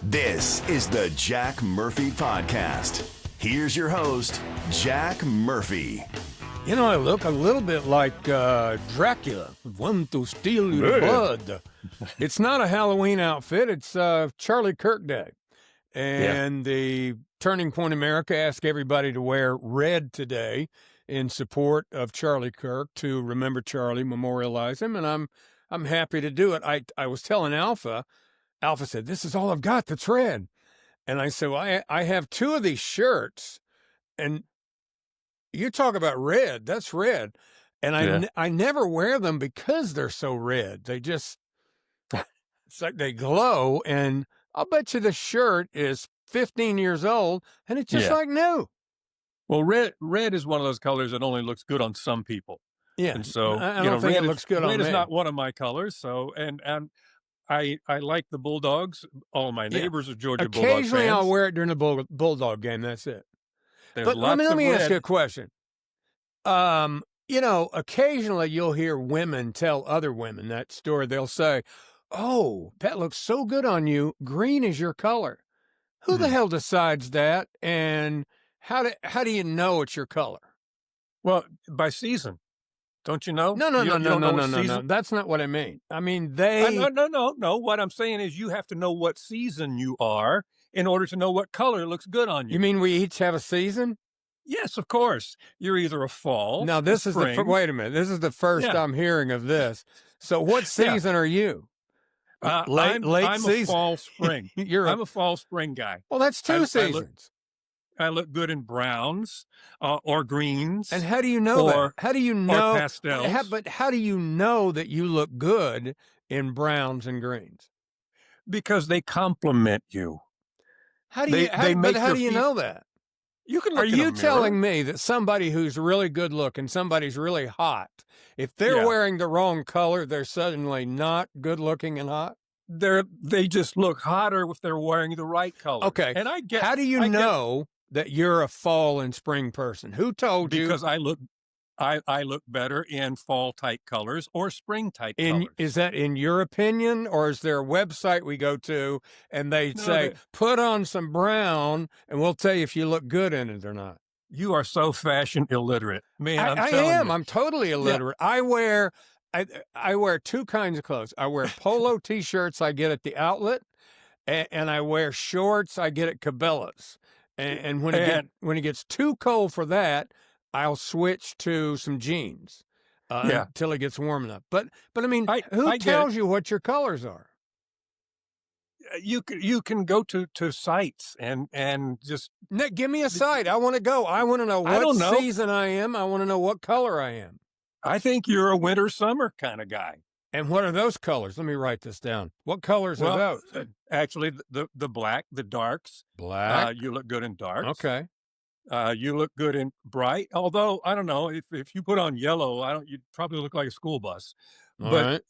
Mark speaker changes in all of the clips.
Speaker 1: This is the Jack Murphy Podcast. Here's your host, Jack Murphy.
Speaker 2: You know, I look a little bit like Dracula, one to steal your blood. It's not a Halloween outfit. It's Charlie Kirk Day. And the Turning Point America asked everybody to wear red today in support of Charlie Kirk, to remember Charlie, memorialize him, and I'm happy to do it. I was telling Alpha said, "This is all I've got that's red." And I said, "Well, I have two of these shirts, and you talk about red, that's red." And I never wear them because they're so red. They just, it's like they glow, and I'll bet you the shirt is 15 years old, and it's just like new.
Speaker 3: Well, red is one of those colors that only looks good on some people.
Speaker 2: Yeah.
Speaker 3: And so,
Speaker 2: I don't think it looks good on me.
Speaker 3: Red is not one of my colors. So, and I like the Bulldogs. All of my neighbors are Georgia Bulldogs fans.
Speaker 2: Occasionally I'll wear it during the Bulldog game. That's it.
Speaker 3: But
Speaker 2: let me ask you a question. You know, occasionally you'll hear women tell other women that story. They'll say, "Oh, that looks so good on you. Green is your color." Who the hell decides that? And how do you know it's your color?
Speaker 3: Well, by season. Don't you know?
Speaker 2: No. That's not what I mean. I mean,
Speaker 3: No. What I'm saying is you have to know what season you are in order to know what color looks good on you.
Speaker 2: You mean we each have a season?
Speaker 3: Yes, of course. You're either a fall.
Speaker 2: Now, this is wait a minute. This is the first I'm hearing of this. So what season are you? Late
Speaker 3: I'm
Speaker 2: season?
Speaker 3: a fall spring. I'm a fall spring guy.
Speaker 2: Well, that's two seasons.
Speaker 3: I look good in browns or greens.
Speaker 2: And how do you know that? How do you know?
Speaker 3: Or pastels.
Speaker 2: But how do you know that you look good in browns and greens?
Speaker 3: Because they complement you.
Speaker 2: How do you know that?
Speaker 3: You can look
Speaker 2: Are you telling me that somebody who's really good looking, somebody's really hot, if they're wearing the wrong color, they're suddenly not good looking and hot?
Speaker 3: They just look hotter if they're wearing the right color.
Speaker 2: Okay.
Speaker 3: And
Speaker 2: how do you know that you're a fall and spring person? Who told you?
Speaker 3: Because I look better in fall type colors or spring type colors.
Speaker 2: Is that in your opinion, or is there a website we go to and they say, put on some brown and we'll tell you if you look good in it or not?
Speaker 3: You are so fashion illiterate. Man,
Speaker 2: I am. I'm totally illiterate. Yeah. I wear two kinds of clothes. I wear polo T-shirts I get at the outlet, and I wear shorts I get at Cabela's. And when it gets too cold for that, I'll switch to some jeans until it gets warm enough. But I mean, who tells you what your colors are?
Speaker 3: You can go to sites and just
Speaker 2: give me a site. I want to go. I want to know what season I am. I want to know what color I am.
Speaker 3: I think you're a winter summer kind of guy.
Speaker 2: And what are those colors? Let me write this down. What colors are those?
Speaker 3: Actually, the black, the darks.
Speaker 2: Black.
Speaker 3: You look good in darks.
Speaker 2: Okay.
Speaker 3: You look good in bright. Although I don't know if you put on yellow, you'd probably look like a school bus.
Speaker 2: All right.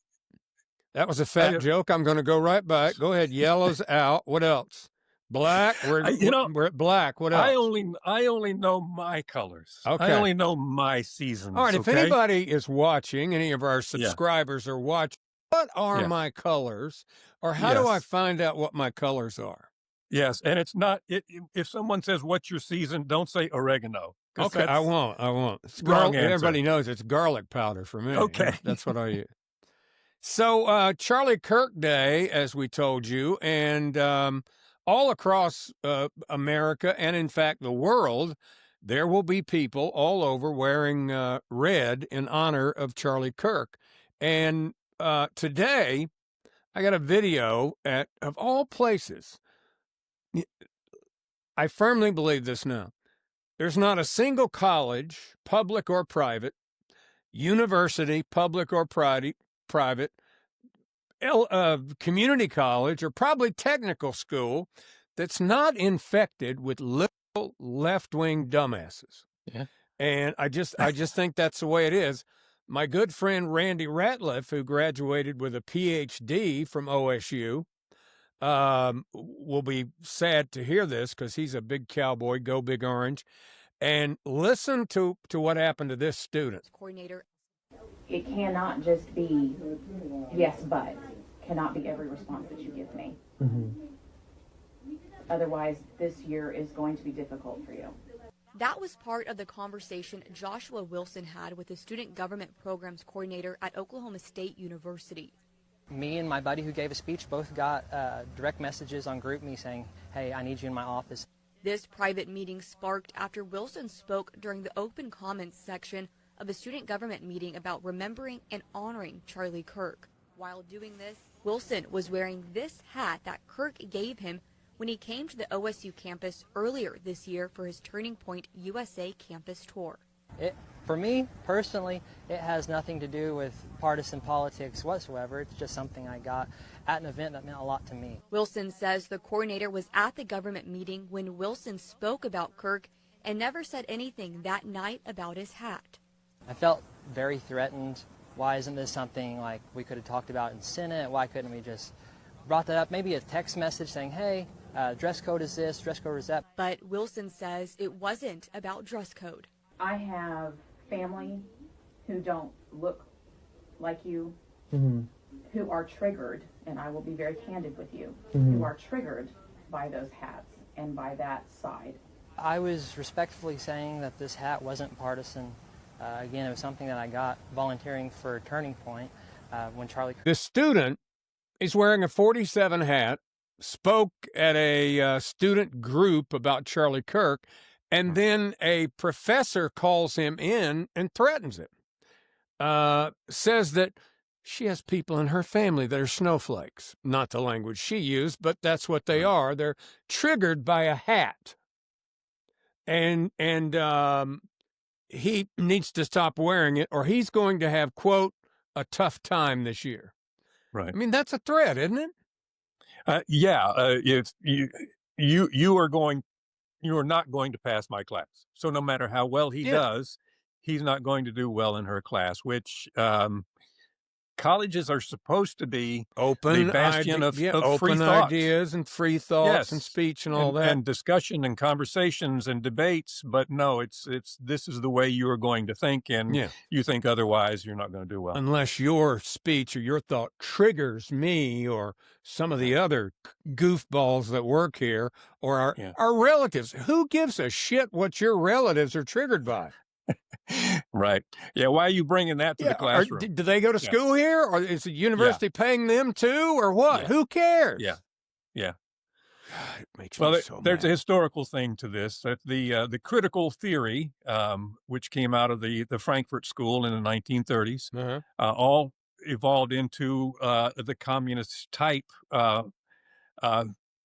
Speaker 2: That was a fat joke. I'm going to go right back. Go ahead. Yellow's out. What else? Black. We're at black. What else?
Speaker 3: I only know my colors.
Speaker 2: Okay.
Speaker 3: I only know my seasons.
Speaker 2: All right. If anybody is watching, any of our subscribers are watching, what are my colors, or how do I find out what my colors are?
Speaker 3: Yes, and it's not. If someone says, "What's your season?" don't say oregano.
Speaker 2: Okay, I won't. Everybody knows it's garlic powder for me.
Speaker 3: Okay,
Speaker 2: that's what I use. So Charlie Kirk Day, as we told you, and all across America and, in fact, the world, there will be people all over wearing red in honor of Charlie Kirk. And today, I got a video of all places. I firmly believe this now. There's not a single college, public or private, university, public or private, community college, or probably technical school that's not infected with liberal left-wing dumbasses.
Speaker 3: Yeah.
Speaker 2: And I just think that's the way it is. My good friend Randy Ratliff, who graduated with a PhD from OSU, will be sad to hear this because he's a big cowboy, go Big Orange. And listen to what happened to this student.
Speaker 4: Coordinator. It cannot just be yes, but cannot be every response that you give me.
Speaker 5: Mm-hmm.
Speaker 4: Otherwise, this year is going to be difficult for you.
Speaker 5: That was part of the conversation Joshua Wilson had with the Student Government Programs Coordinator at Oklahoma State University.
Speaker 6: Me and my buddy who gave a speech both got direct messages on GroupMe saying, hey, I need you in my office.
Speaker 5: This private meeting sparked after Wilson spoke during the open comments section of a student government meeting about remembering and honoring Charlie Kirk. While doing this, Wilson was wearing this hat that Kirk gave him when he came to the OSU campus earlier this year for his Turning Point USA campus tour.
Speaker 6: For me, personally, it has nothing to do with partisan politics whatsoever. It's just something I got at an event that meant a lot to me.
Speaker 5: Wilson says the coordinator was at the government meeting when Wilson spoke about Kirk and never said anything that night about his hat.
Speaker 6: I felt very threatened. Why isn't this something like we could have talked about in Senate? Why couldn't we just brought that up? Maybe a text message saying, hey, dress code is this, dress code is that.
Speaker 5: But Wilson says it wasn't about dress code.
Speaker 4: I have family who don't look like you, who are triggered, and I will be very candid with you, who are triggered by those hats and by that side.
Speaker 6: I was respectfully saying that this hat wasn't partisan. Again, it was something that I got volunteering for Turning Point when Charlie Kirk.
Speaker 2: The student is wearing a 47 hat, spoke at a student group about Charlie Kirk, and then a professor calls him in and threatens him. Says that she has people in her family that are snowflakes. Not the language she used, but that's what they are. They're triggered by a hat. And he needs to stop wearing it, or he's going to have, quote, a tough time this year.
Speaker 3: Right.
Speaker 2: I mean, that's a threat, isn't it?
Speaker 3: If you are not going to pass my class. So no matter how well he does, he's not going to do well in her class, which colleges are supposed to be
Speaker 2: open
Speaker 3: the bastion of free
Speaker 2: open
Speaker 3: thought.
Speaker 2: Ideas and free thoughts and speech and all that.
Speaker 3: And discussion and conversations and debates. But no, it's this is the way you are going to think, and you think otherwise, you're not going to do well.
Speaker 2: Unless your speech or your thought triggers me or some of the other goofballs that work here or our relatives. Who gives a shit what your relatives are triggered by?
Speaker 3: Right. Yeah. Why are you bringing that to the classroom?
Speaker 2: Do they go to school here, or is the university paying them too, or what?
Speaker 3: Yeah.
Speaker 2: Who cares?
Speaker 3: Yeah.
Speaker 2: God, it makes me so
Speaker 3: there's
Speaker 2: mad.
Speaker 3: a historical thing to this. That the critical theory, which came out of the Frankfurt School in the 1930s, all evolved into the communist type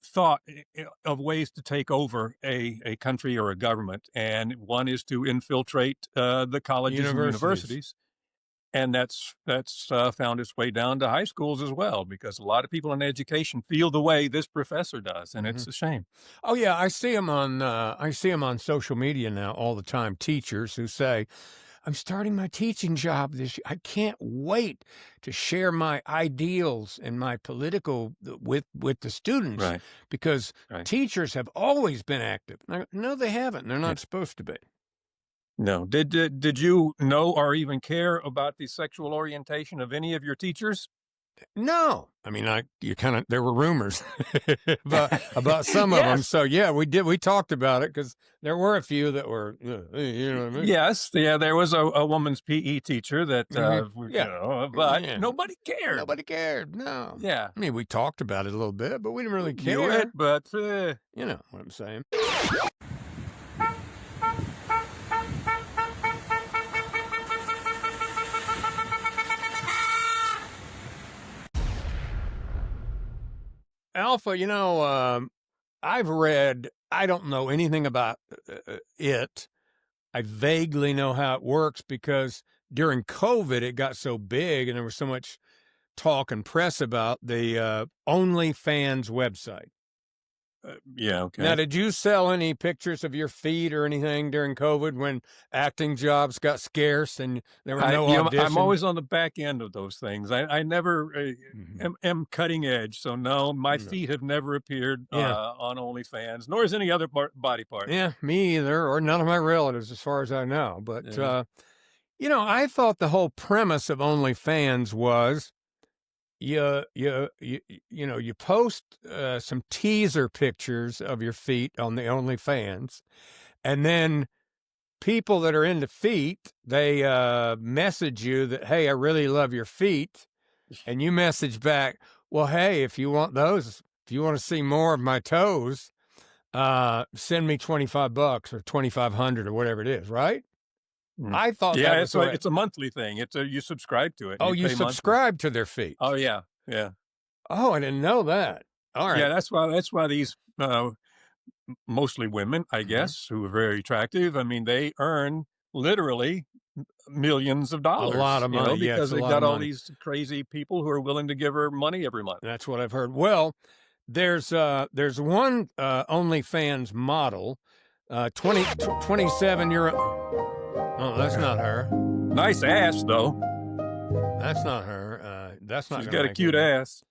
Speaker 3: thought of ways to take over a country or a government, and one is to infiltrate the colleges and universities, and that's found its way down to high schools as well, because a lot of people in education feel the way this professor does, and it's a shame.
Speaker 2: Oh yeah, I see them on social media now all the time. Teachers who say, I'm starting my teaching job this year. I can't wait to share my ideals and my political with the students, because teachers have always been active. No, they haven't. They're not supposed to be.
Speaker 3: No. Did you know or even care about the sexual orientation of any of your teachers?
Speaker 2: No, I mean, there were rumors about some of them. So we talked about it because there were a few that were, you know what I mean?
Speaker 3: Yes. Yeah. There was a woman's PE teacher that, but nobody cared.
Speaker 2: Nobody cared. No.
Speaker 3: Yeah.
Speaker 2: I mean, we talked about it a little bit, but we didn't really care.
Speaker 3: Knew it, but
Speaker 2: you know what I'm saying. Alpha, I've read, I don't know anything about it. I vaguely know how it works because during COVID, it got so big and there was so much talk and press about the OnlyFans website.
Speaker 3: Okay.
Speaker 2: Now, did you sell any pictures of your feet or anything during COVID when acting jobs got scarce and there were no auditions?
Speaker 3: I'm always on the back end of those things. I never am cutting edge. So, no, my feet have never appeared on OnlyFans, nor is any other body part.
Speaker 2: Yeah, me either, or none of my relatives as far as I know. But, I thought the whole premise of OnlyFans was you post some teaser pictures of your feet on the OnlyFans, and then people that are into feet, they message you that, hey, I really love your feet, and you message back, well, hey, if you want those, if you want to see more of my toes, send me $25 or $2,500 or whatever it is, right? I thought that was
Speaker 3: it's a monthly thing. You subscribe to it.
Speaker 2: Oh, you subscribe to their feet.
Speaker 3: Oh, yeah.
Speaker 2: Oh, I didn't know that. All right.
Speaker 3: Yeah, that's why these mostly women, I guess, who are very attractive. I mean, they earn literally millions of dollars.
Speaker 2: A lot of money,
Speaker 3: because they've got all these crazy people who are willing to give her money every month.
Speaker 2: That's what I've heard. Well, there's one OnlyFans model, 27-year-old. Oh, that's not her.
Speaker 3: Nice ass, though.
Speaker 2: That's not her. That's not.
Speaker 3: She's got a cute ass.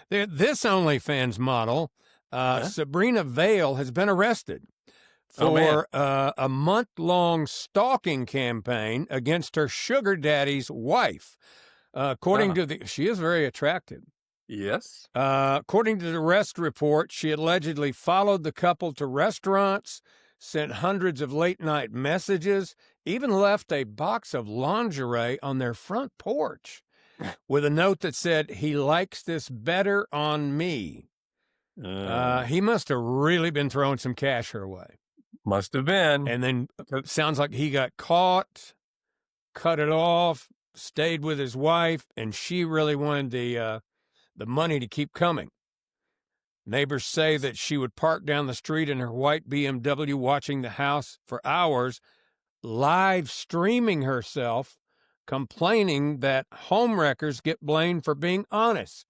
Speaker 2: This OnlyFans model, Sabrina Vale, has been arrested for a month-long stalking campaign against her sugar daddy's wife. According to she is very attractive.
Speaker 3: Yes.
Speaker 2: According to the arrest report, she allegedly followed the couple to restaurants, sent hundreds of late-night messages, even left a box of lingerie on their front porch with a note that said, he likes this better on me. He must have really been throwing some cash her way.
Speaker 3: Must have been.
Speaker 2: And then sounds like he got caught, cut it off, stayed with his wife, and she really wanted the money to keep coming. Neighbors say that she would park down the street in her white BMW watching the house for hours, live streaming herself, complaining that homewreckers get blamed for being honest.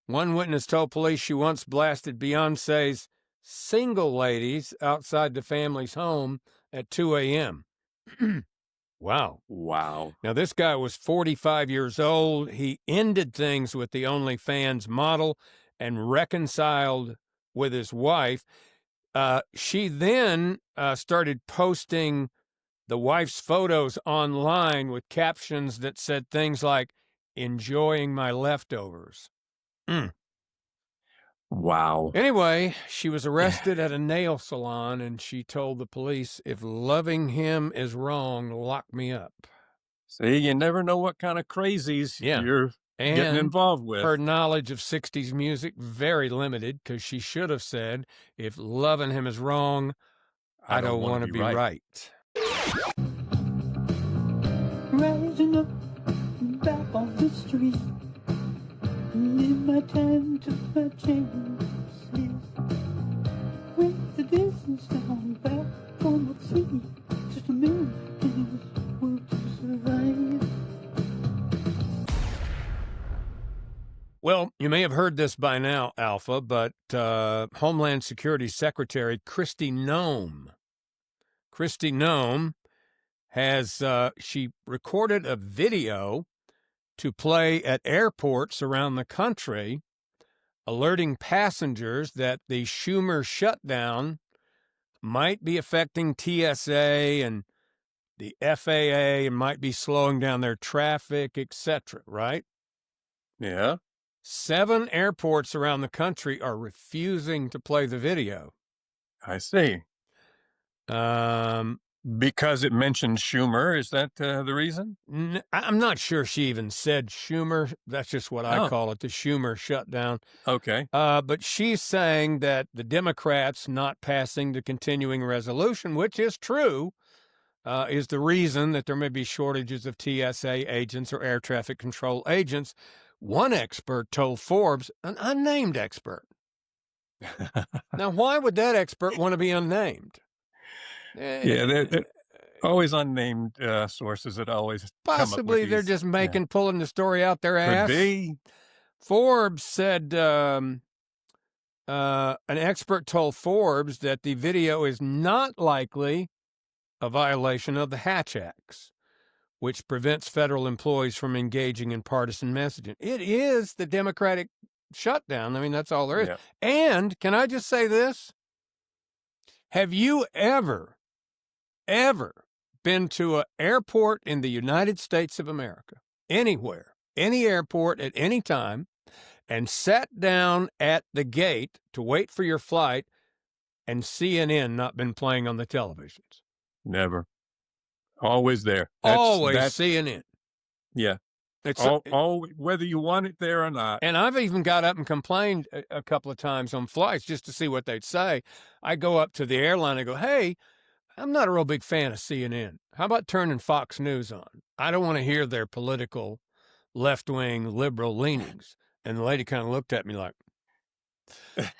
Speaker 2: One witness told police she once blasted Beyonce's Single Ladies outside the family's home at 2 a.m. Wow. Now, this guy was 45 years old. He ended things with the OnlyFans model and reconciled with his wife. She then started posting the wife's photos online with captions that said things like, enjoying my leftovers.
Speaker 3: Wow.
Speaker 2: Anyway, she was arrested at a nail salon, and she told the police, if loving him is wrong, lock me up.
Speaker 3: See, you never know what kind of crazies you're getting involved with.
Speaker 2: Her knowledge of 60s music, very limited, because she should have said, if loving him is wrong, I don't want to be right.
Speaker 7: Rising up back on the street, in my time to my chances, with the distance down back on the sea, just a minute in this world to survive.
Speaker 2: Well, you may have heard this by now, Alpha, but Homeland Security Secretary Kristi Noem has she recorded a video to play at airports around the country, alerting passengers that the Schumer shutdown might be affecting TSA and the FAA and might be slowing down their traffic, etc., right?
Speaker 3: Yeah.
Speaker 2: 7 airports around the country are refusing to play the video.
Speaker 3: I see. Because it mentioned Schumer, is that the reason?
Speaker 2: I'm not sure she even said Schumer. That's just what I call it, the Schumer shutdown.
Speaker 3: Okay.
Speaker 2: But she's saying that the Democrats not passing the continuing resolution, which is true, is the reason that there may be shortages of TSA agents or air traffic control agents. One expert told Forbes, an unnamed expert. Now, why would that expert want to be unnamed?
Speaker 3: Yeah, they're always unnamed sources that always
Speaker 2: possibly
Speaker 3: come up with
Speaker 2: they're
Speaker 3: these,
Speaker 2: just pulling the story out their ass.
Speaker 3: Could be.
Speaker 2: Forbes said an expert told Forbes that the video is not likely a violation of the Hatch Acts, which prevents federal employees from engaging in partisan messaging. It is the Democratic shutdown. I mean, that's all there is.
Speaker 3: Yeah.
Speaker 2: And can I just say this? Have you ever been to an airport in the United States of America anywhere, any airport at any time, and sat down at the gate to wait for your flight and CNN not been playing on the televisions?
Speaker 3: Never. Always there.
Speaker 2: Always CNN.
Speaker 3: Yeah.
Speaker 2: It's
Speaker 3: all, whether you want it there or not.
Speaker 2: And I've even got up and complained a couple of times on flights just to see what they'd say. I go up to the airline and go, hey, I'm not a real big fan of CNN. How about turning Fox News on? I don't want to hear their political left-wing liberal leanings. And the lady kind of looked at me like,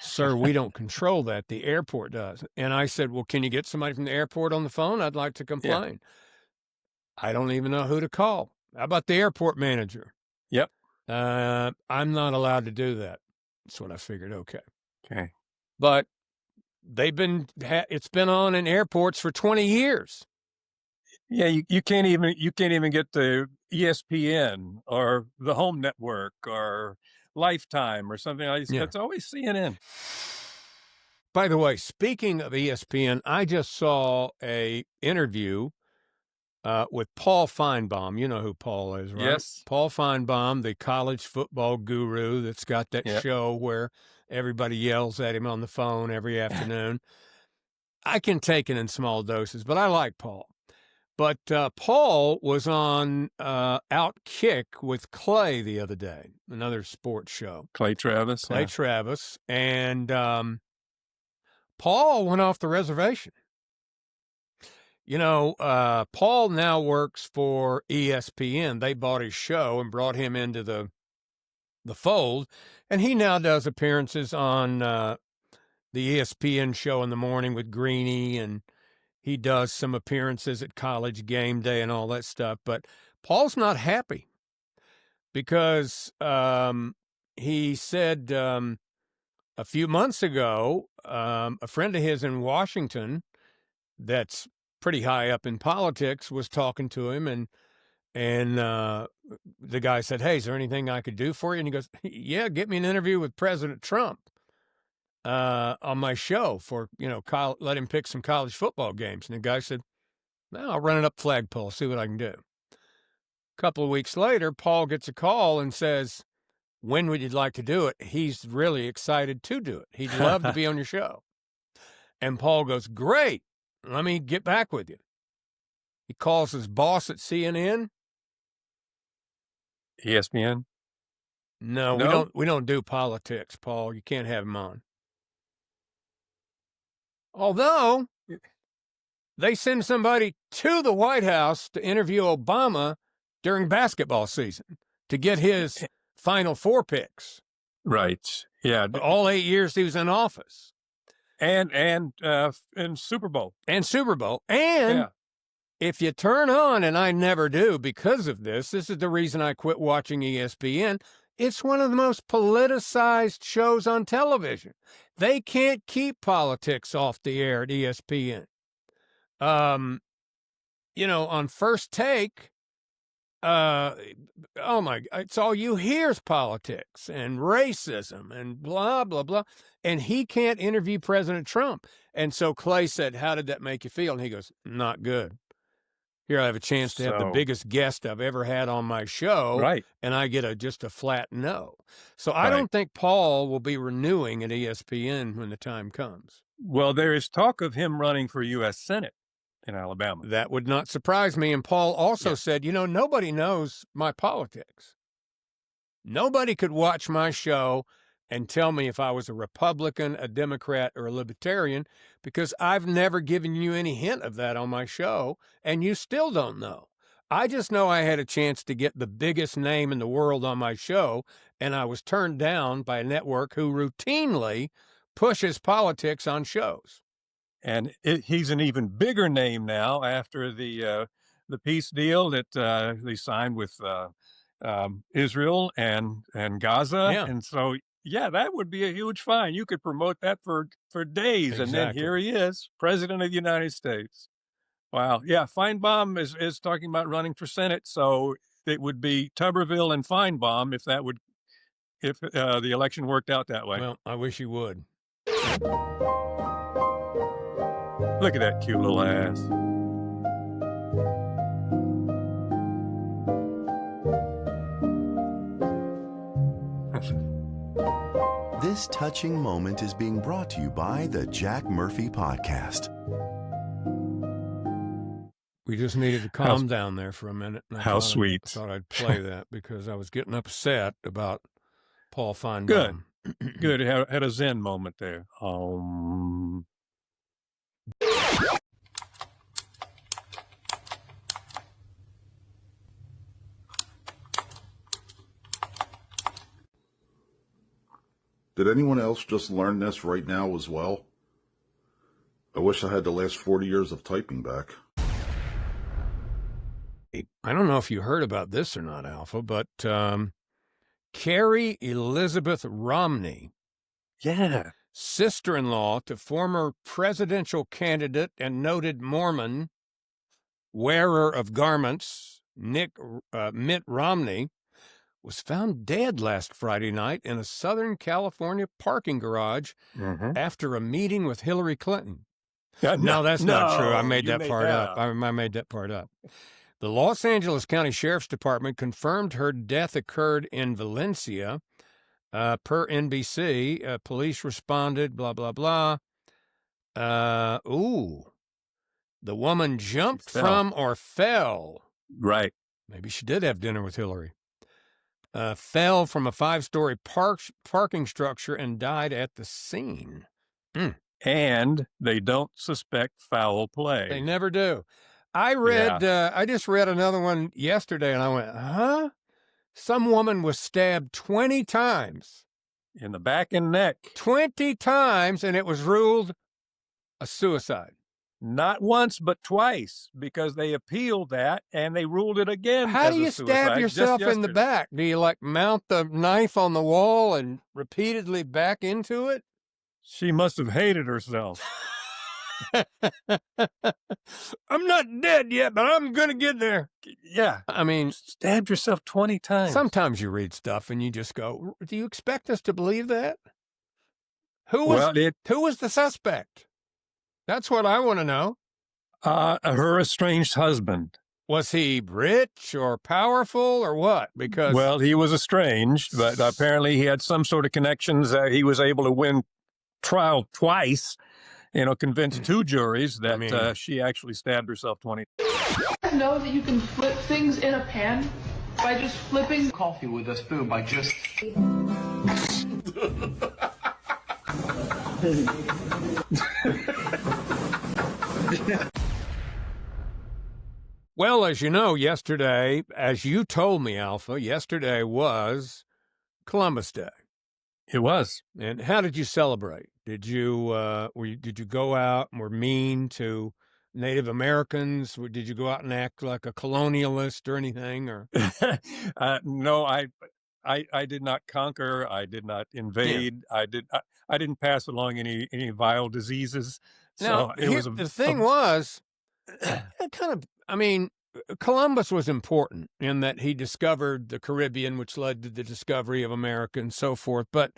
Speaker 2: sir, we don't control that. The airport does. And I said, well, can you get somebody from the airport on the phone? I'd like to complain. Yeah. I don't even know who to call. How about the airport manager?
Speaker 3: Yep.
Speaker 2: I'm not allowed to do that. That's what I figured. Okay. But it's been on in airports for 20 years.
Speaker 3: Yeah, you can't even get the ESPN or the Home Network or Lifetime or something like that. Yeah. It's always CNN.
Speaker 2: By the way, speaking of ESPN, I just saw a interview with Paul Feinbaum. You know who Paul is, right?
Speaker 3: Yes.
Speaker 2: Paul Feinbaum, the college football guru that's got that show where everybody yells at him on the phone every afternoon. I can take it in small doses, but I like Paul. But Paul was on Outkick with Clay the other day, another sports show.
Speaker 3: Clay Travis.
Speaker 2: Travis. And Paul went off the reservation. You know, Paul now works for ESPN. They bought his show and brought him into the fold, and he now does appearances on the ESPN show in the morning with Greeny, and he does some appearances at College Game Day and all that stuff. But Paul's not happy because he said a few months ago, a friend of his in Washington that's pretty high up in politics was talking to him, and the guy said, hey, is there anything I could do for you? And he goes, yeah, get me an interview with President Trump on my show for, let him pick some college football games. And the guy said, well, I'll run it up flagpole, see what I can do. A couple of weeks later, Paul gets a call and says, when would you like to do it? He's really excited to do it. He'd love to be on your show. And Paul goes, great. Let me get back with you. He calls his boss at CNN.
Speaker 3: ESPN?
Speaker 2: No, we don't do politics, Paul. You can't have him on. Although they send somebody to the White House to interview Obama during basketball season to get his Final Four picks.
Speaker 3: Right. Yeah.
Speaker 2: All 8 years he was in office.
Speaker 3: And Super Bowl.
Speaker 2: And Super Bowl. And if you turn on, and I never do because of this is the reason I quit watching ESPN, it's one of the most politicized shows on television. They can't keep politics off the air at ESPN. On First Take, oh my, it's all you hear is politics and racism and blah, blah, blah. And he can't interview President Trump. And so Clay said, how did that make you feel? And he goes, not good. Here I have a chance to have the biggest guest I've ever had on my show.
Speaker 3: Right.
Speaker 2: And I get just a flat no. So I don't think Paul will be renewing at ESPN when the time comes.
Speaker 3: Well, there is talk of him running for U.S. Senate in Alabama.
Speaker 2: That would not surprise me. And Paul also said, nobody knows my politics. Nobody could watch my show and tell me if I was a Republican, a Democrat, or a Libertarian, because I've never given you any hint of that on my show, and you still don't know. I just know I had a chance to get the biggest name in the world on my show, and I was turned down by a network who routinely pushes politics on shows.
Speaker 3: And he's an even bigger name now after the peace deal that they signed with Israel and Gaza.
Speaker 2: Yeah.
Speaker 3: And so, that would be a huge find. You could promote that for days. Exactly. And then here he is, President of the United States. Wow. Yeah, Feinbaum is talking about running for Senate. So it would be Tuberville and Feinbaum if the election worked out that way.
Speaker 2: Well, I wish he would.
Speaker 3: Look at that cute little ass.
Speaker 1: This touching moment is being brought to you by the Jack Murphy Podcast.
Speaker 2: We just needed to calm down there for a minute. And
Speaker 3: How sweet.
Speaker 2: I thought I'd play that because I was getting upset about Paul Feinbaum.
Speaker 3: Good. Had a Zen moment there.
Speaker 8: Did anyone else just learn this right now as well? I wish I had the last 40 years of typing back.
Speaker 2: I don't know if you heard about this or not, Alpha, but Carrie Elizabeth Romney, sister-in-law to former presidential candidate and noted Mormon wearer of garments, Mitt Romney, was found dead last Friday night in a Southern California parking garage after a meeting with Hillary Clinton. No, that's not true. I made that part up. I made that part up. The Los Angeles County Sheriff's Department confirmed her death occurred in Valencia. Per NBC, police responded, blah, blah, blah. The woman jumped from or fell.
Speaker 3: Right.
Speaker 2: Maybe she did have dinner with Hillary. Fell from a 5-story parking structure and died at the scene.
Speaker 3: And they don't suspect foul play.
Speaker 2: They never do. I just read another one yesterday, and I went, huh? Some woman was stabbed 20 times.
Speaker 3: In the back and neck.
Speaker 2: 20 times, and it was ruled a suicide.
Speaker 3: Not once, but twice, because they appealed that, and they ruled it again.
Speaker 2: How do you stab yourself in the back? Do you, mount the knife on the wall and repeatedly back into it?
Speaker 3: She must have hated herself.
Speaker 2: I'm not dead yet, but I'm going to get there.
Speaker 3: Yeah.
Speaker 2: I mean,
Speaker 3: stabbed yourself 20 times.
Speaker 2: Sometimes you read stuff and you just go, do you expect us to believe that? Who was the suspect? That's what I want to know.
Speaker 3: Her estranged husband.
Speaker 2: Was he rich or powerful or what? Because
Speaker 3: he was estranged, but apparently he had some sort of connections. He was able to win trial twice. Convinced 2 juries that she actually stabbed herself 20 times.
Speaker 9: You know that you can flip things in a pan by just flipping coffee with a spoon by just...
Speaker 2: Well, as you know, yesterday, as you told me, Alpha, yesterday was Columbus Day.
Speaker 3: It was.
Speaker 2: And how did you celebrate? Did you did you go out and were mean to Native Americans? Did you go out and act like a colonialist or anything? Or
Speaker 3: no, I did not conquer. I did not invade. Yeah. I didn't pass along any vile diseases. So
Speaker 2: the thing was, Columbus was important in that he discovered the Caribbean, which led to the discovery of America and so forth. But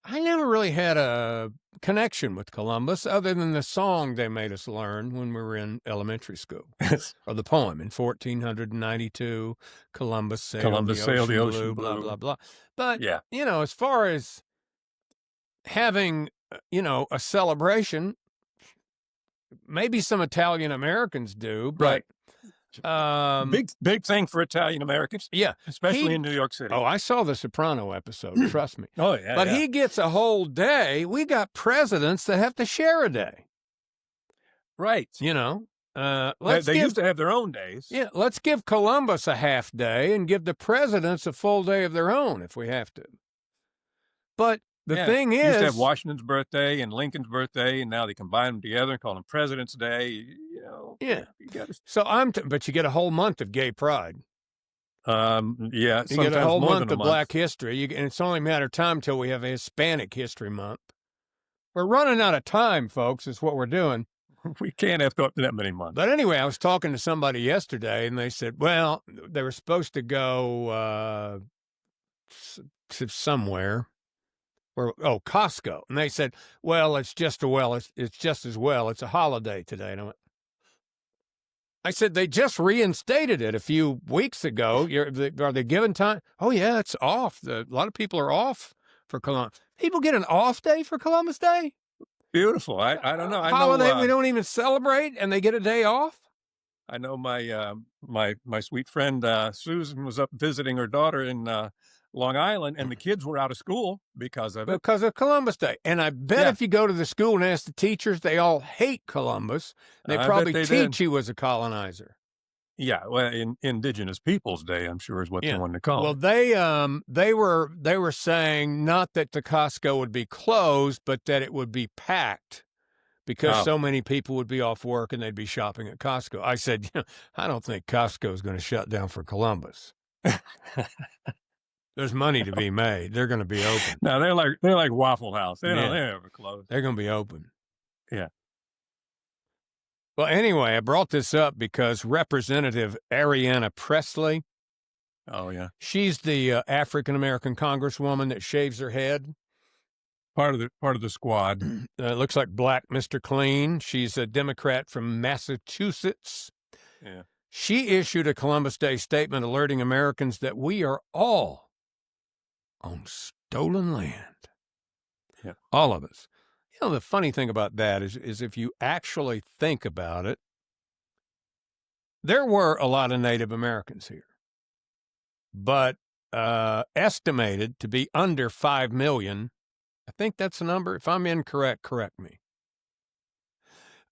Speaker 2: I never really had a connection with Columbus other than the song they made us learn when we were in elementary school, or the poem in 1492, Columbus sailed the ocean blue, blah, blah, blah. But, as far as having, a celebration, maybe some Italian Americans do, but
Speaker 3: big thing for Italian Americans.
Speaker 2: Yeah.
Speaker 3: Especially in New York City.
Speaker 2: Oh, I saw the Soprano episode, trust me.
Speaker 3: Oh, yeah.
Speaker 2: But he gets a whole day. We got presidents that have to share a day.
Speaker 3: Right.
Speaker 2: They
Speaker 3: used to have their own days.
Speaker 2: Yeah, let's give Columbus a half day and give the presidents a full day of their own if we have to. But the thing is,
Speaker 3: used to have Washington's birthday and Lincoln's birthday, and now they combine them together and call them President's Day.
Speaker 2: Yeah. But you get a whole month of gay pride.
Speaker 3: You
Speaker 2: get a whole month of Black history, and it's only a matter of time until we have a Hispanic History Month. We're running out of time, folks. Is what we're doing.
Speaker 3: We can't have got that many months.
Speaker 2: But anyway, I was talking to somebody yesterday, and they said, well, they were supposed to go to somewhere. Costco. And they said, well, it's just as well. It's a holiday today. And I said, they just reinstated it a few weeks ago. Are they given time? Oh, yeah, it's off. A lot of people are off for Columbus. People get an off day for Columbus Day?
Speaker 3: Beautiful. I don't know.
Speaker 2: Holiday we don't even celebrate, and they get a day off?
Speaker 3: I know my my sweet friend Susan was up visiting her daughter in Long Island, and the kids were out of school because of it.
Speaker 2: Because of Columbus Day. And I bet if you go to the school and ask the teachers, they all hate Columbus. They probably teach he was a colonizer.
Speaker 3: Yeah, well, in Indigenous Peoples Day, I'm sure is what they wanted to call it.
Speaker 2: Well, they were saying not that the Costco would be closed, but that it would be packed because so many people would be off work and they'd be shopping at Costco. I said, I don't think Costco is going to shut down for Columbus. There's money to be made. They're going to be open.
Speaker 3: No, they're like Waffle House. They don't ever close.
Speaker 2: They're going to be open.
Speaker 3: Yeah.
Speaker 2: Well, anyway, I brought this up because Representative Ariana Presley.
Speaker 3: Oh yeah.
Speaker 2: She's the African American congresswoman that shaves her head.
Speaker 3: Part of the squad.
Speaker 2: Looks like Black Mr. Clean. She's a Democrat from Massachusetts.
Speaker 3: Yeah.
Speaker 2: She issued a Columbus Day statement alerting Americans that we are all on stolen land.
Speaker 3: Yeah.
Speaker 2: All of us. The funny thing about that is if you actually think about it, there were a lot of Native Americans here, but estimated to be under 5 million. I think that's the number. If I'm incorrect, correct me.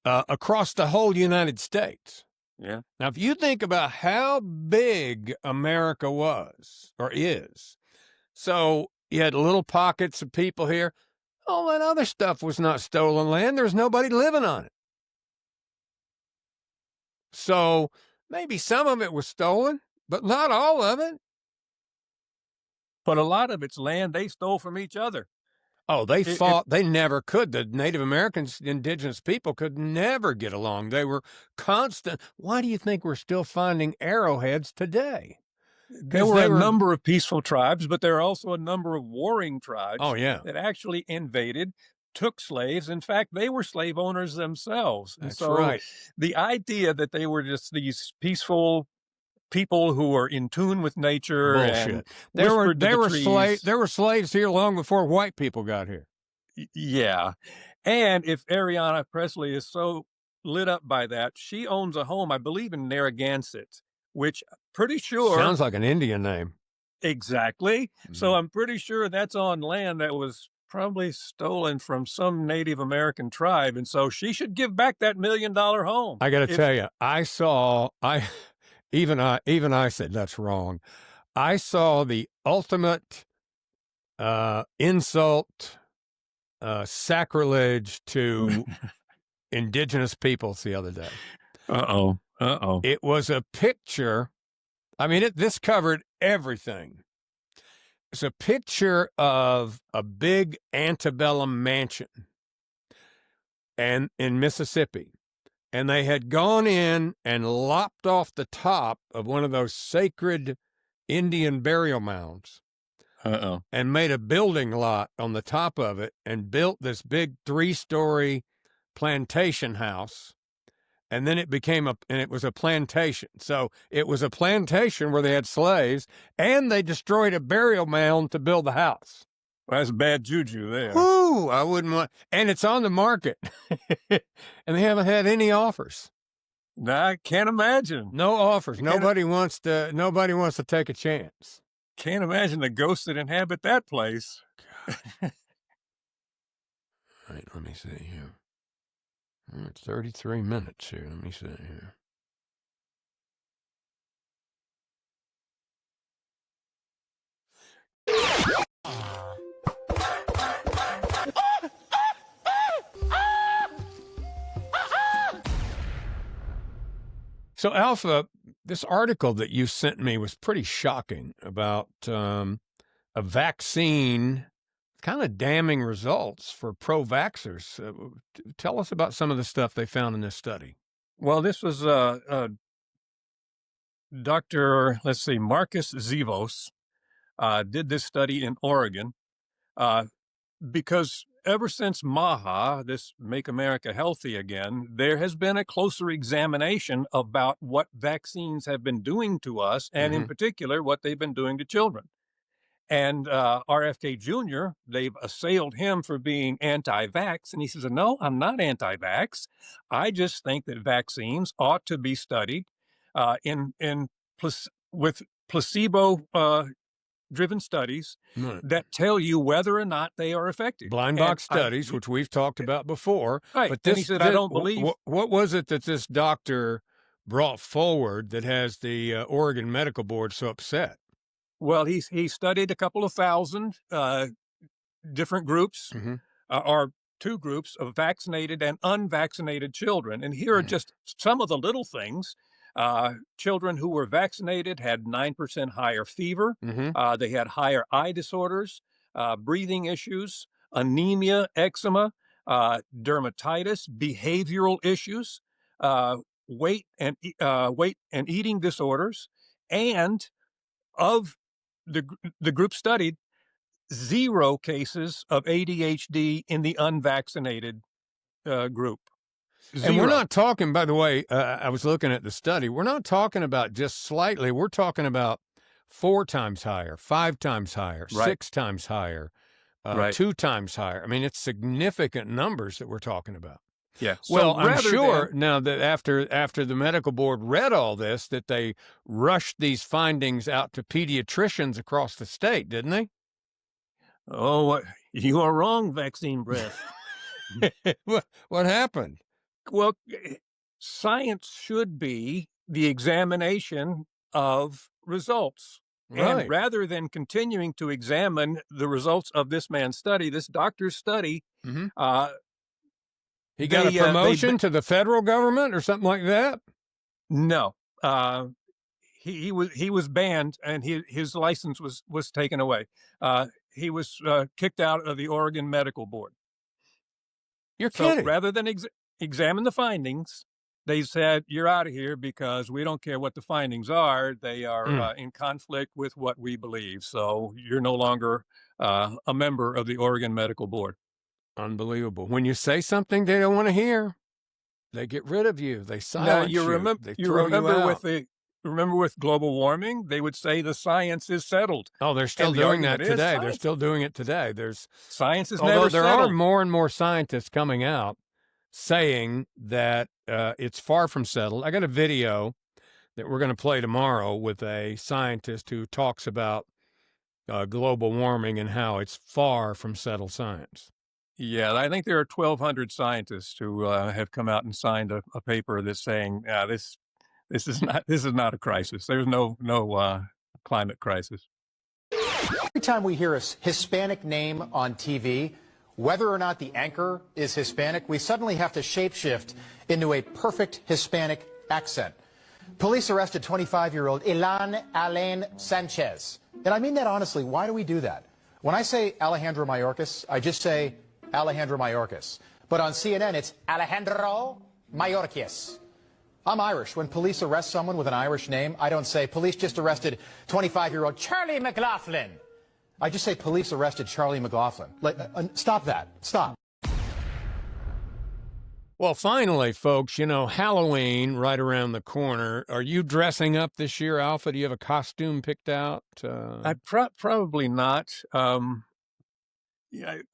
Speaker 2: Across the whole United States.
Speaker 3: Yeah.
Speaker 2: Now, if you think about how big America was or is, so you had little pockets of people here. All that other stuff was not stolen land. There's nobody living on it. So maybe some of it was stolen, but not all of it.
Speaker 3: But a lot of it's land they stole from each other.
Speaker 2: Oh, they fought. They never could. The Native Americans, indigenous people could never get along. They were constant. Why do you think we're still finding arrowheads today?
Speaker 3: There were a number of peaceful tribes, but there are also a number of warring tribes that actually invaded, took slaves. In fact, they were slave owners themselves.
Speaker 2: That's right.
Speaker 3: The idea that they were just these peaceful people who were in tune with nature.
Speaker 2: Bullshit. There were slaves here long before white people got here.
Speaker 3: Yeah. And if Ariana Presley is so lit up by that, she owns a home, I believe, in Narragansett, which pretty sure
Speaker 2: sounds like an Indian name.
Speaker 3: Exactly. Mm-hmm. So I'm pretty sure that's on land that was probably stolen from some Native American tribe. And so she should give back that $1 million home.
Speaker 2: I got to tell you, even I said that's wrong. I saw the ultimate insult, sacrilege to indigenous peoples the other day.
Speaker 3: Uh-oh.
Speaker 2: It was a picture. I mean, this covered everything. It's a picture of a big antebellum mansion and in Mississippi. And they had gone in and lopped off the top of one of those sacred Indian burial mounds. And made a building lot on the top of it and built this big 3-story plantation house. And then it was a plantation. So it was a plantation where they had slaves, and they destroyed a burial mound to build the house.
Speaker 3: Well, that's bad juju there.
Speaker 2: Ooh, I wouldn't want. And it's on the market, and they haven't had any offers.
Speaker 3: I can't imagine.
Speaker 2: No offers. Nobody wants to take a chance.
Speaker 3: Can't imagine the ghosts that inhabit that place.
Speaker 2: All right, let me see here. It's 33 minutes here. Let me see here. So, Alpha, this article that you sent me was pretty shocking about a vaccine, kind of damning results for pro-vaxxers. Tell us about some of the stuff they found in this study.
Speaker 3: Well, this was Dr. Marcus Zivos did this study in Oregon because ever since MAHA, this Make America Healthy Again, there has been a closer examination about what vaccines have been doing to us, and in particular, what they've been doing to children. And RFK Jr., they've assailed him for being anti-vax. And he says, no, I'm not anti-vax. I just think that vaccines ought to be studied with placebo-driven studies that tell you whether or not they are effective.
Speaker 2: Blind box studies, which we've talked about before.
Speaker 3: Right.
Speaker 2: But
Speaker 3: and he said, I don't believe.
Speaker 2: What was it that this doctor brought forward that has the Oregon Medical Board so upset?
Speaker 3: Well, he studied a couple of thousand different groups, or two groups of vaccinated and unvaccinated children. And here are just some of the little things. Children who were vaccinated had 9% higher fever. They had higher eye disorders, breathing issues, anemia, eczema, dermatitis, behavioral issues, weight and eating disorders, and of the group studied, 0 cases of ADHD in the unvaccinated group. 0.
Speaker 2: And we're not talking, by the way, I was looking at the study, we're not talking about just slightly, we're talking about 4 times higher, 5 times higher, 6 times higher, 2 times higher. I mean, it's significant numbers that we're talking about.
Speaker 3: Yeah.
Speaker 2: Well, I'm sure now that after the medical board read all this, that they rushed these findings out to pediatricians across the state, didn't they?
Speaker 3: Oh, you are wrong, vaccine breath.
Speaker 2: What happened?
Speaker 3: Well, science should be the examination of results.
Speaker 2: Right.
Speaker 3: And rather than continuing to examine the results of this man's study, this doctor's study,
Speaker 2: he got a promotion to the federal government or something like that?
Speaker 3: No. He was banned, and his license was taken away. He was kicked out of the Oregon Medical Board.
Speaker 2: You're kidding.
Speaker 3: So rather than examine the findings, they said, you're out of here because we don't care what the findings are. They are in conflict with what we believe. So you're no longer a member of the Oregon Medical Board.
Speaker 2: Unbelievable. When you say something they don't want to hear, they get rid of you. They silence you.
Speaker 3: Remember with global warming, they would say the science is settled.
Speaker 2: Oh, they're still doing that today. They're still doing it today.
Speaker 3: Science is
Speaker 2: never
Speaker 3: never
Speaker 2: there
Speaker 3: settled.
Speaker 2: Are more and more scientists coming out saying that it's far from settled. I got a video that we're going to play tomorrow with a scientist who talks about global warming and how it's far from settled science.
Speaker 3: Yeah, I think there are 1,200 scientists who have come out and signed a paper that's saying this is not a crisis. There's no climate crisis.
Speaker 10: Every time we hear a Hispanic name on TV, whether or not the anchor is Hispanic, we suddenly have to shapeshift into a perfect Hispanic accent. Police arrested 25-year-old Ilan Alain Sanchez. And I mean that honestly. Why do we do that? When I say Alejandro Mayorkas, I just say Alejandro Mayorkas. But on CNN, it's Alejandro Mayorkas. I'm Irish. When police arrest someone with an Irish name, I don't say, police just arrested 25-year-old Charlie McLaughlin. I just say, police arrested Charlie McLaughlin. Stop that. Stop.
Speaker 2: Well, finally, folks, Halloween right around the corner. Are you dressing up this year, Alpha? Do you have a costume picked out?
Speaker 3: Probably not.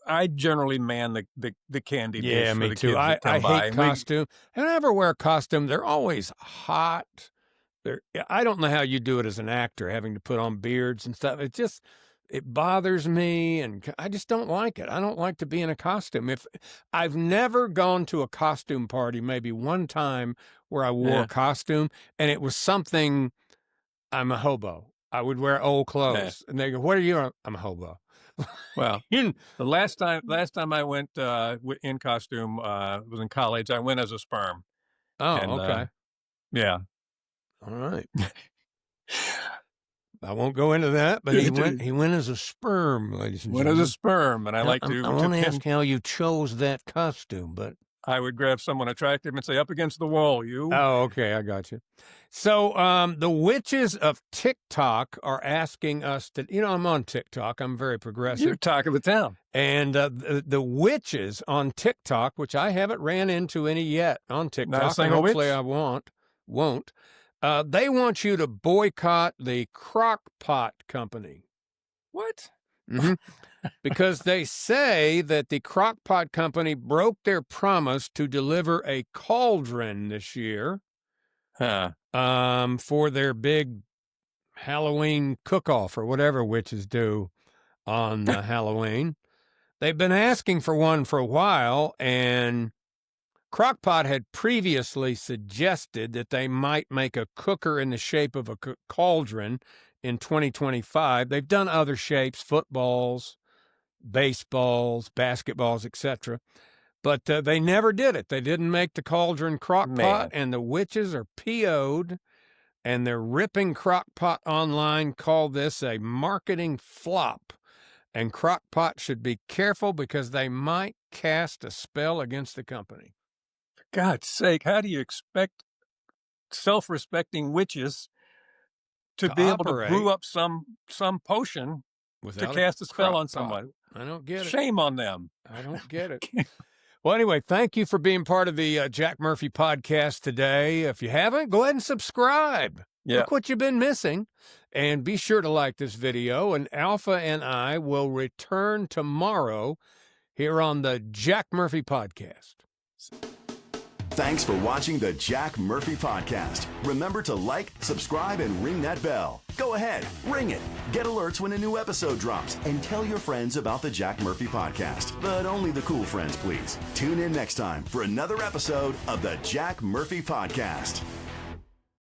Speaker 3: I generally man the candy dish.
Speaker 2: Yeah, me too. I hate costume. I never wear a costume. They're always hot. I don't know how you do it as an actor, having to put on beards and stuff. It bothers me, and I just don't like it. I don't like to be in a costume. I've never gone to a costume party, maybe one time where I wore a costume, and it was something. I'm a hobo. I would wear old clothes, and they go, "What are you?" I'm a hobo.
Speaker 3: Well, the last time I went in costume was in college. I went as a sperm.
Speaker 2: Oh, okay.
Speaker 3: Yeah.
Speaker 2: All right. I won't go into that, but he went as a sperm, ladies and gentlemen.
Speaker 3: Went as a sperm, and I like to.
Speaker 2: I want to ask how you chose that costume, but
Speaker 3: I would grab someone attractive and say, "Up against the wall, you."
Speaker 2: Oh, okay, I got you. So the witches of TikTok are asking us to, I'm on TikTok. I'm very progressive.
Speaker 3: You're talk of the town.
Speaker 2: And the witches on TikTok, which I haven't ran into any yet on TikTok.
Speaker 3: Not a single
Speaker 2: hopefully
Speaker 3: witch?
Speaker 2: I won't. They want you to boycott the crock pot company.
Speaker 3: What?
Speaker 2: Mm-hmm. Because they say that the Crock-Pot Company broke their promise to deliver a cauldron this year for their big Halloween cook-off or whatever witches do on Halloween. They've been asking for one for a while, and Crock-Pot had previously suggested that they might make a cooker in the shape of a cauldron in 2025. They've done other shapes, footballs, baseballs, basketballs, etc. But they never did it. They didn't make the cauldron Crock-Pot, and the witches are PO'd, and they're ripping Crock-Pot online, call this a marketing flop. And Crock-Pot should be careful because they might cast a spell against the company.
Speaker 3: For God's sake, how do you expect self-respecting witches to be able to brew up some potion to cast a spell on somebody?
Speaker 2: I don't get it.
Speaker 3: Shame on them.
Speaker 2: I don't get it. Well, anyway, thank you for being part of the Jack Murphy podcast today. If you haven't, go ahead and subscribe.
Speaker 3: Yeah.
Speaker 2: Look what you've been missing. And be sure to like this video. And Alpha and I will return tomorrow here on the Jack Murphy podcast.
Speaker 1: Thanks for watching the Jack Murphy Podcast. Remember to like, subscribe, and ring that bell. Go ahead, ring it. Get alerts when a new episode drops. And tell your friends about the Jack Murphy Podcast. But only the cool friends, please. Tune in next time for another episode of the Jack Murphy Podcast.